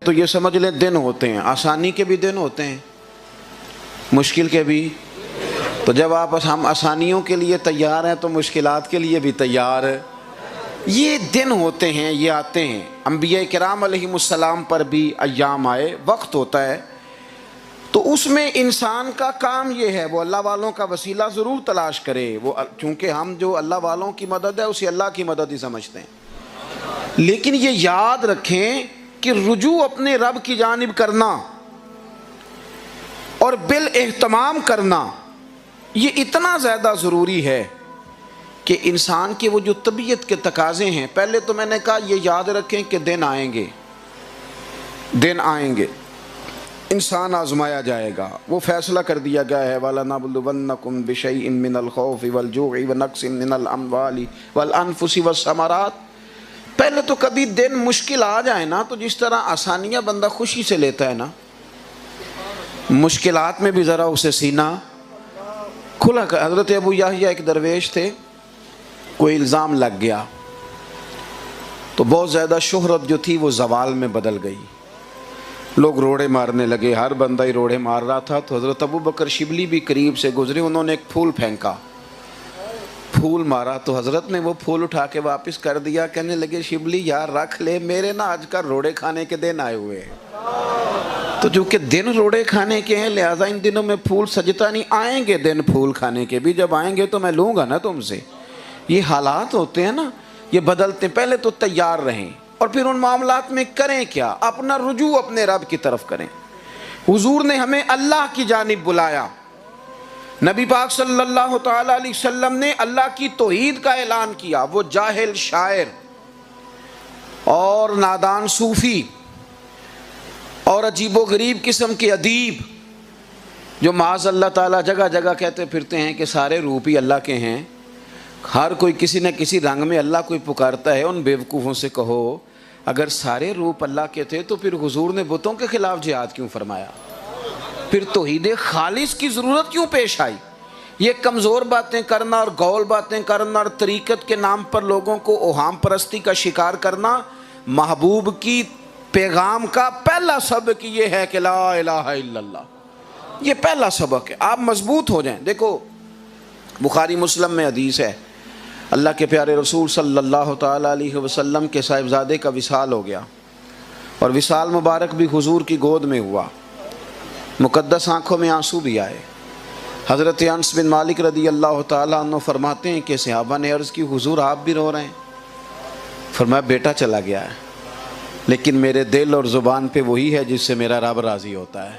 تو یہ سمجھ لیں دن ہوتے ہیں، آسانی کے بھی دن ہوتے ہیں، مشکل کے بھی۔ تو جب ہم آسانیوں کے لیے تیار ہیں تو مشکلات کے لیے بھی تیار۔ یہ دن ہوتے ہیں، یہ آتے ہیں۔ انبیاء کرام علیہم السلام پر بھی ایام آئے، وقت ہوتا ہے، تو اس میں انسان کا کام یہ ہے وہ اللہ والوں کا وسیلہ ضرور تلاش کرے۔ وہ چونکہ ہم جو اللہ والوں کی مدد ہے اسے اللہ کی مدد ہی سمجھتے ہیں، لیکن یہ یاد رکھیں کہ رجوع اپنے رب کی جانب کرنا اور بالاہتمام کرنا یہ اتنا زیادہ ضروری ہے کہ انسان کے وہ جو طبیعت کے تقاضے ہیں، پہلے تو میں نے کہا یہ یاد رکھیں کہ دن آئیں گے، دن آئیں گے، انسان آزمایا جائے گا۔ وہ فیصلہ کر دیا گیا ہے وَلَنَبْلُوَنَّكُمْ بِشَيْءٍ مِّنَ الْخَوْفِ وَالْجُوعِ وَنَقْصٍ مِّنَ الْأَمْوَالِ وَالْأَنفُسِ وَالثَّمَرَاتِ۔ پہلے تو کبھی دن مشکل آ جائے نا تو جس طرح آسانیاں بندہ خوشی سے لیتا ہے نا، مشکلات میں بھی ذرا اسے سینہ کھلا کر۔ حضرت ابو یحییٰ ایک درویش تھے، کوئی الزام لگ گیا تو بہت زیادہ شہرت جو تھی وہ زوال میں بدل گئی، لوگ روڑے مارنے لگے، ہر بندہ ہی روڑے مار رہا تھا۔ تو حضرت ابو بکر شبلی بھی قریب سے گزرے، انہوں نے ایک پھول پھینکا، پھول مارا تو حضرت نے وہ پھول اٹھا کے واپس کر دیا، کہنے لگے شبلی یار رکھ لے، میرے نا آج کل روڑے کھانے کے دن آئے ہوئے ہیں۔ تو جو کہ دن روڑے کھانے کے ہیں لہٰذا ان دنوں میں پھول سجتا نہیں، آئیں گے دن پھول کھانے کے بھی، جب آئیں گے تو میں لوں گا نا تم سے۔ یہ حالات ہوتے ہیں نا، یہ بدلتے ہیں۔ پہلے تو تیار رہیں اور پھر ان معاملات میں کریں کیا، اپنا رجوع اپنے رب کی طرف کریں۔ حضور نے ہمیں اللہ کی جانب بلایا، نبی پاک صلی اللہ تعالیٰ علیہ وسلم نے اللہ کی توحید کا اعلان کیا۔ وہ جاہل شاعر اور نادان صوفی اور عجیب و غریب قسم کے ادیب جو معاذ اللہ تعالیٰ جگہ جگہ کہتے پھرتے ہیں کہ سارے روپ ہی اللہ کے ہیں، ہر کوئی کسی نہ کسی رنگ میں اللہ کوئی پکارتا ہے، ان بیوقوفوں سے کہو اگر سارے روپ اللہ کے تھے تو پھر حضور نے بتوں کے خلاف جہاد کیوں فرمایا؟ پھر توحید خالص کی ضرورت کیوں پیش آئی؟ یہ کمزور باتیں کرنا اور گول باتیں کرنا اور طریقت کے نام پر لوگوں کو اوہام پرستی کا شکار کرنا، محبوب کی پیغام کا پہلا سبق یہ ہے کہ لا الہ الا اللہ۔ یہ پہلا سبق ہے، آپ مضبوط ہو جائیں۔ دیکھو بخاری مسلم میں حدیث ہے، اللہ کے پیارے رسول صلی اللہ تعالیٰ علیہ وسلم کے صاحبزادے کا وصال ہو گیا، اور وصال مبارک بھی حضور کی گود میں ہوا، مقدس آنکھوں میں آنسو بھی آئے۔ حضرت انس بن مالک رضی اللہ تعالیٰ عنہ فرماتے ہیں کہ صحابہ نے عرض کی حضور آپ بھی رو رہے ہیں؟ فرمایا بیٹا چلا گیا ہے لیکن میرے دل اور زبان پہ وہی ہے جس سے میرا رب راضی ہوتا ہے۔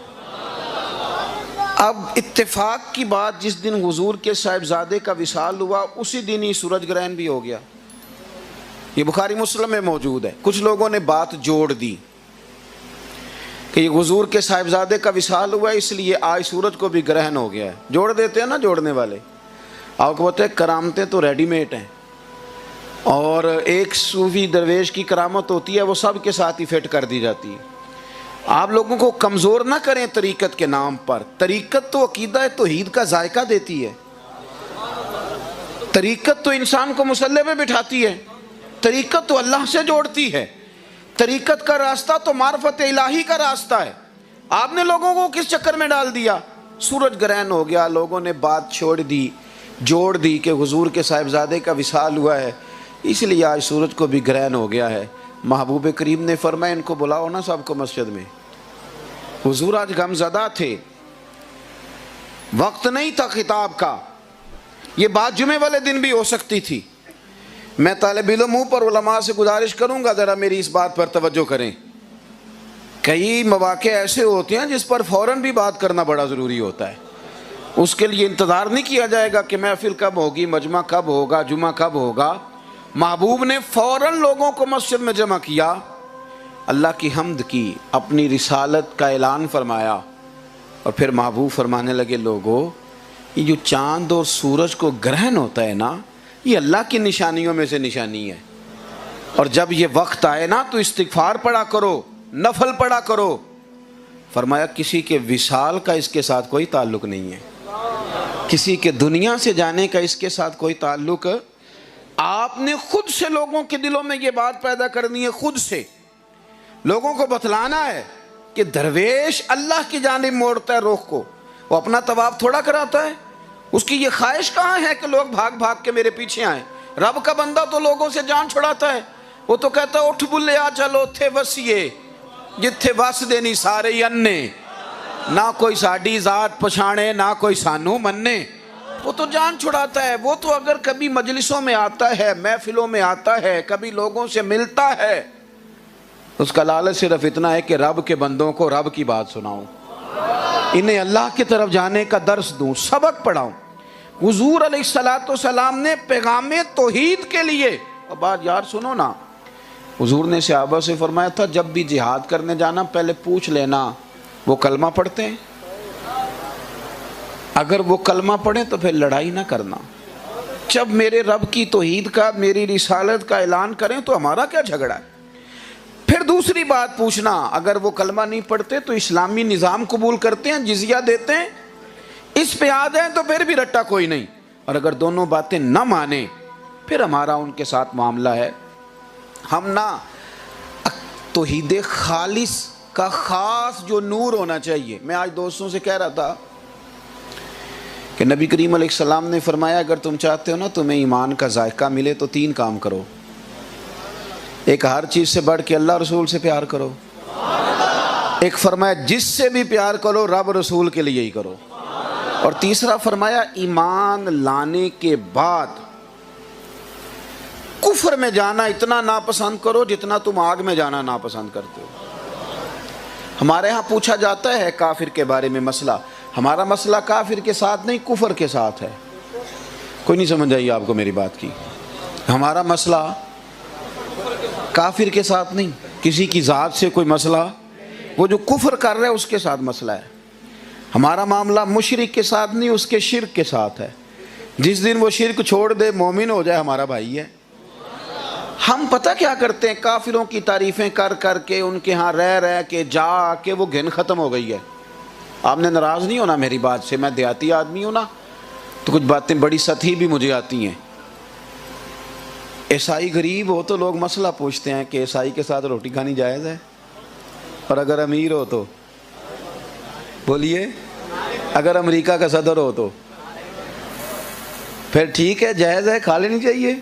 اب اتفاق کی بات، جس دن حضور کے صاحبزادے کا وصال ہوا اسی دن ہی سورج گرہن بھی ہو گیا۔ یہ بخاری مسلم میں موجود ہے۔ کچھ لوگوں نے بات جوڑ دی کہ یہ حضور کے صاحبزادے کا وصال ہوا اس لیے آج سورج کو بھی گرہن ہو گیا ہے۔ جوڑ دیتے ہیں نا جوڑنے والے۔ آپ کو پتہ ہے کرامتیں تو ریڈی میڈ ہیں، اور ایک صوفی درویش کی کرامت ہوتی ہے وہ سب کے ساتھ ہی فٹ کر دی جاتی ہے۔ آپ لوگوں کو کمزور نہ کریں طریقت کے نام پر۔ طریقت تو عقیدہ توحید کا ذائقہ دیتی ہے، طریقت تو انسان کو مصلی پہ بٹھاتی ہے، طریقت تو اللہ سے جوڑتی ہے، طریقت کا راستہ تو معرفت الہی کا راستہ ہے۔ آپ نے لوگوں کو کس چکر میں ڈال دیا؟ سورج گرہن ہو گیا، لوگوں نے بات چھوڑ دی، جوڑ دی کہ حضور کے صاحبزادے کا وصال ہوا ہے اس لیے آج سورج کو بھی گرہن ہو گیا ہے۔ محبوب کریم نے فرمایا ان کو بلاؤ نا سب کو مسجد میں۔ حضور آج غم زدہ تھے، وقت نہیں تھا خطاب کا، یہ بات جمعے والے دن بھی ہو سکتی تھی۔ میں طالب علموں پر علماء سے گزارش کروں گا ذرا میری اس بات پر توجہ کریں۔ کئی مواقع ایسے ہوتے ہیں جس پر فوراً بھی بات کرنا بڑا ضروری ہوتا ہے، اس کے لیے انتظار نہیں کیا جائے گا کہ محفل کب ہوگی، مجمع کب ہوگا، جمعہ کب ہوگا۔ محبوب نے فوراً لوگوں کو مسجد میں جمع کیا، اللہ کی حمد کی، اپنی رسالت کا اعلان فرمایا، اور پھر محبوب فرمانے لگے لوگوں یہ جو چاند اور سورج کو گرہن ہوتا ہے نا یہ اللہ کی نشانیوں میں سے نشانی ہے، اور جب یہ وقت آئے نا تو استغفار پڑھا کرو، نفل پڑھا کرو۔ فرمایا کسی کے وصال کا اس کے ساتھ کوئی تعلق نہیں ہے، کسی کے دنیا سے جانے کا اس کے ساتھ کوئی تعلق۔ آپ نے خود سے لوگوں کے دلوں میں یہ بات پیدا کرنی ہے، خود سے۔ لوگوں کو بتلانا ہے کہ درویش اللہ کی جانب موڑتا ہے رخ کو، وہ اپنا طواف تھوڑا کراتا ہے، اس کی یہ خواہش کہاں ہے کہ لوگ بھاگ بھاگ کے میرے پیچھے آئیں۔ رب کا بندہ تو لوگوں سے جان چھڑاتا ہے، وہ تو کہتا ہے اٹھ بلے آ چلو تھے وسیے جتھے وس دینی سارے انے، نہ کوئی ساڈی ذات پچھانے نہ کوئی سانو مننے۔ وہ تو جان چھڑاتا ہے، وہ تو اگر کبھی مجلسوں میں آتا ہے، محفلوں میں آتا ہے، کبھی لوگوں سے ملتا ہے، اس کا لالچ صرف اتنا ہے کہ رب کے بندوں کو رب کی بات سناؤں، انہیں اللہ کی طرف جانے کا درس دوں، سبق پڑھاؤں۔ حضور علیہ السلام نے پیغام توحید کے لیے، اور بات یار سنو نا، حضور نے صحابہ سے فرمایا تھا جب بھی جہاد کرنے جانا پہلے پوچھ لینا وہ کلمہ پڑھتے ہیں، اگر وہ کلمہ پڑھیں تو پھر لڑائی نہ کرنا، جب میرے رب کی توحید کا میری رسالت کا اعلان کریں تو ہمارا کیا جھگڑا ہے۔ پھر دوسری بات پوچھنا، اگر وہ کلمہ نہیں پڑھتے تو اسلامی نظام قبول کرتے ہیں، جزیہ دیتے ہیں، اس پہ آ جائیں تو پھر بھی رٹا کوئی نہیں، اور اگر دونوں باتیں نہ مانیں پھر ہمارا ان کے ساتھ معاملہ ہے۔ ہم نہ توحید خالص کا خاص جو نور ہونا چاہیے، میں آج دوستوں سے کہہ رہا تھا کہ نبی کریم علیہ السلام نے فرمایا اگر تم چاہتے ہو نا تمہیں ایمان کا ذائقہ ملے تو 3 کام کرو، ایک ہر چیز سے بڑھ کے اللہ رسول سے پیار کرو، ایک فرمایا جس سے بھی پیار کرو رب رسول کے لیے ہی کرو، اور تیسرا فرمایا ایمان لانے کے بعد کفر میں جانا اتنا ناپسند کرو جتنا تم آگ میں جانا ناپسند کرتے ہو۔ ہمارے ہاں پوچھا جاتا ہے کافر کے بارے میں مسئلہ، ہمارا مسئلہ کافر کے ساتھ نہیں کفر کے ساتھ ہے۔ کوئی نہیں سمجھ آئی آپ کو میری بات کی؟ ہمارا مسئلہ کافر کے ساتھ نہیں، کسی کی ذات سے کوئی مسئلہ، وہ جو کفر کر رہا ہے اس کے ساتھ مسئلہ ہے۔ ہمارا معاملہ مشرک کے ساتھ نہیں، اس کے شرک کے ساتھ ہے۔ جس دن وہ شرک چھوڑ دے مومن ہو جائے ہمارا بھائی ہے۔ ہم پتہ کیا کرتے ہیں، کافروں کی تعریفیں کر کر کے ان کے ہاں رہ کے جا کے وہ گھن ختم ہو گئی ہے۔ آپ نے ناراض نہیں ہونا میری بات سے، میں دیہاتی آدمی ہوں نا تو کچھ باتیں بڑی سطحی بھی مجھے آتی ہیں۔ عیسائی غریب ہو تو لوگ مسئلہ پوچھتے ہیں کہ عیسائی کے ساتھ روٹی کھانی جائز ہے، اور اگر امیر ہو تو بولیے، اگر امریکہ کا صدر ہو تو پھر ٹھیک ہے جائز ہے، کھا لینی چاہیے۔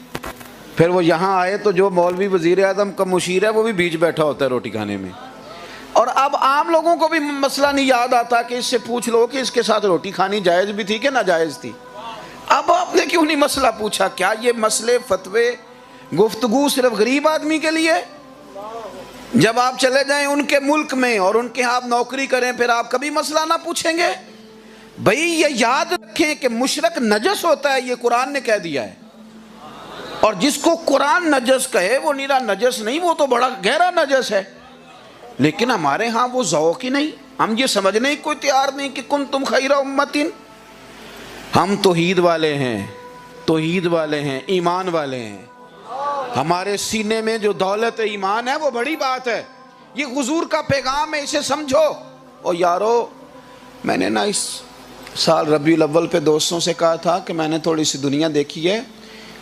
پھر وہ یہاں آئے تو جو مولوی وزیر اعظم کا مشیر ہے وہ بھی بیچ بیٹھا ہوتا ہے روٹی کھانے میں، اور اب عام لوگوں کو بھی مسئلہ نہیں یاد آتا کہ اس سے پوچھ لو کہ اس کے ساتھ روٹی کھانی جائز بھی تھی کہ ناجائز تھی۔ اب آپ نے کیوں نہیں مسئلہ پوچھا؟ کیا یہ مسئلے فتوے گفتگو صرف غریب آدمی کے لیے؟ جب آپ چلے جائیں ان کے ملک میں اور ان کے ہاں آپ نوکری کریں پھر آپ کبھی مسئلہ نہ پوچھیں گے؟ بھئی یہ یاد رکھیں کہ مشرک نجس ہوتا ہے، یہ قرآن نے کہہ دیا ہے، اور جس کو قرآن نجس کہے وہ نیرا نجس نہیں، وہ تو بڑا گہرا نجس ہے۔ لیکن ہمارے ہاں وہ ذوق ہی نہیں، ہم یہ سمجھنے کو تیار نہیں کہ کنتم خیر امتن، ہم توحید والے ہیں، توحید والے ہیں، ایمان والے ہیں، ہمارے سینے میں جو دولت ایمان ہے وہ بڑی بات ہے، یہ حضور کا پیغام ہے، اسے سمجھو۔ اور یارو میں نے نا اس سال ربیع الاول پہ دوستوں سے کہا تھا کہ میں نے تھوڑی سی دنیا دیکھی ہے،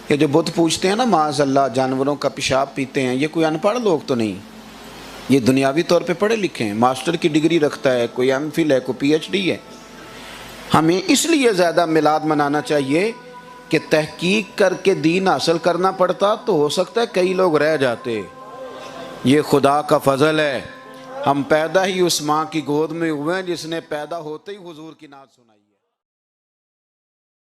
یہ جو بت پوجتے ہیں نا معاذ اللہ جانوروں کا پیشاب پیتے ہیں، یہ کوئی ان پڑھ لوگ تو نہیں، یہ دنیاوی طور پہ پڑھے لکھے ہیں، ماسٹر کی ڈگری رکھتا ہے، کوئی ایم فل ہے، کوئی پی ایچ ڈی ہے۔ ہمیں اس لیے زیادہ میلاد منانا چاہیے کہ تحقیق کر کے دین حاصل کرنا پڑتا تو ہو سکتا ہے کئی لوگ رہ جاتے، یہ خدا کا فضل ہے، ہم پیدا ہی اس ماں کی گود میں ہوئے ہیں جس نے پیدا ہوتے ہی حضور کی نعت سنائی ہے۔